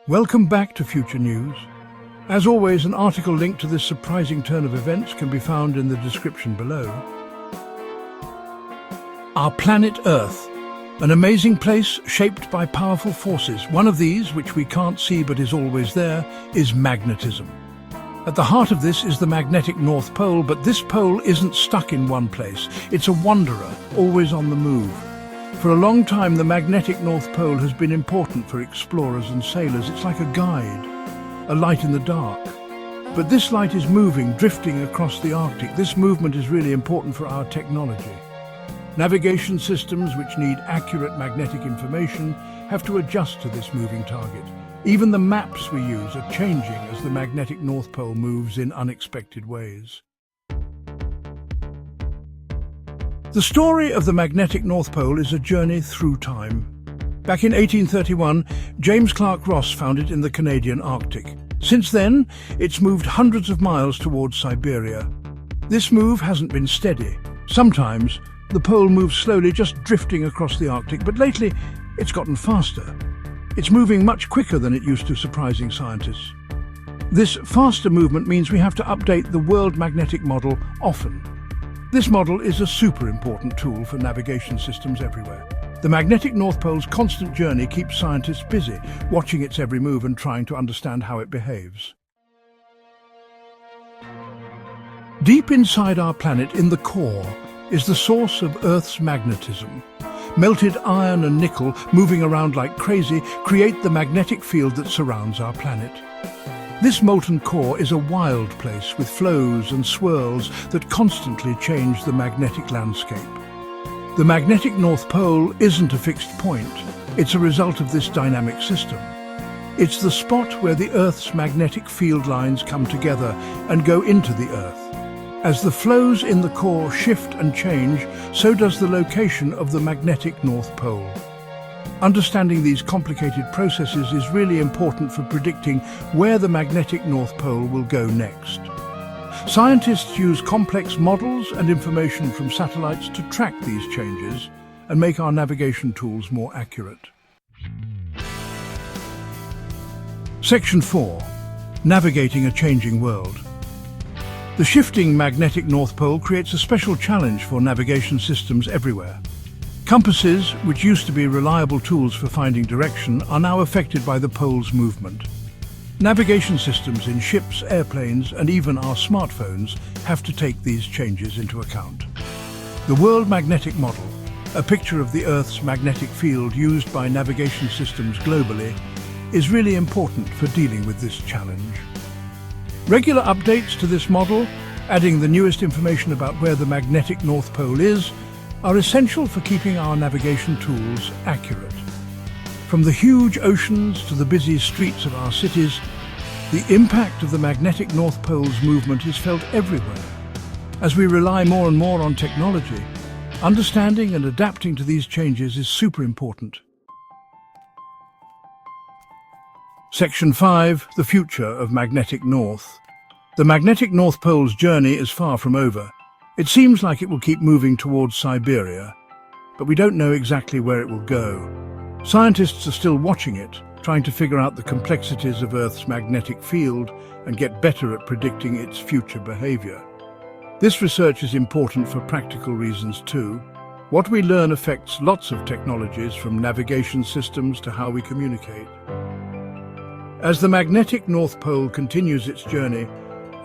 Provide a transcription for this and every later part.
Welcome back to Future News. As always, an article linked to this surprising turn of events can be found in the description below. Our planet Earth, an amazing place shaped by powerful forces. One of these, which we can't see but is always there, is magnetism. At the heart of this is the magnetic North Pole, but this pole isn't stuck in one place. It's a wanderer, always on the move. For a long time, the magnetic North Pole has been important for explorers and sailors. It's like a guide, a light in the dark. But this light is moving, drifting across the Arctic. This movement is really important for our technology. Navigation systems, which need accurate magnetic information, have to adjust to this moving target. Even the maps we use are changing as the magnetic North Pole moves in unexpected ways. The story of the magnetic North Pole is a journey through time. Back in 1831, James Clark Ross found it in the Canadian Arctic. Since then, it's moved hundreds of miles towards Siberia. This move hasn't been steady. Sometimes, the pole moves slowly, just drifting across the Arctic, but lately, it's gotten faster. It's moving much quicker than it used to, surprising scientists. This faster movement means we have to update the World Magnetic Model often. This model is a super important tool for navigation systems everywhere. The magnetic North Pole's constant journey keeps scientists busy, watching its every move and trying to understand how it behaves. Deep inside our planet, in the core, is the source of Earth's magnetism. Melted iron and nickel, moving around like crazy, create the magnetic field that surrounds our planet. This molten core is a wild place with flows and swirls that constantly change the magnetic landscape. The magnetic North Pole isn't a fixed point. It's a result of this dynamic system. It's the spot where the Earth's magnetic field lines come together and go into the Earth. As the flows in the core shift and change, so does the location of the magnetic North Pole. Understanding these complicated processes is really important for predicting where the magnetic North Pole will go next. Scientists use complex models and information from satellites to track these changes and make our navigation tools more accurate. Section 4. Navigating a changing world. The shifting magnetic North Pole creates a special challenge for navigation systems everywhere. Compasses, which used to be reliable tools for finding direction, are now affected by the pole's movement. Navigation systems in ships, airplanes, and even our smartphones have to take these changes into account. The World Magnetic Model, a picture of the Earth's magnetic field used by navigation systems globally, is really important for dealing with this challenge. Regular updates to this model, adding the newest information about where the magnetic North Pole is, are essential for keeping our navigation tools accurate. From the huge oceans to the busy streets of our cities, the impact of the magnetic North Pole's movement is felt everywhere. As we rely more and more on technology, understanding and adapting to these changes is super important. Section 5. The future of magnetic north. The magnetic North Pole's journey is far from over. It seems like it will keep moving towards Siberia, but we don't know exactly where it will go. Scientists are still watching it, trying to figure out the complexities of Earth's magnetic field and get better at predicting its future behavior. This research is important for practical reasons too. What we learn affects lots of technologies, from navigation systems to how we communicate. As the magnetic North Pole continues its journey,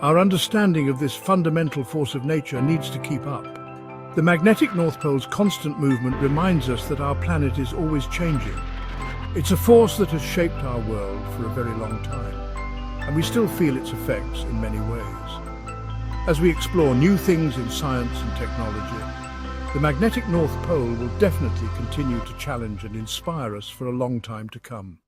our understanding of this fundamental force of nature needs to keep up. The magnetic North Pole's constant movement reminds us that our planet is always changing. It's a force that has shaped our world for a very long time, and we still feel its effects in many ways. As we explore new things in science and technology, the magnetic North Pole will definitely continue to challenge and inspire us for a long time to come.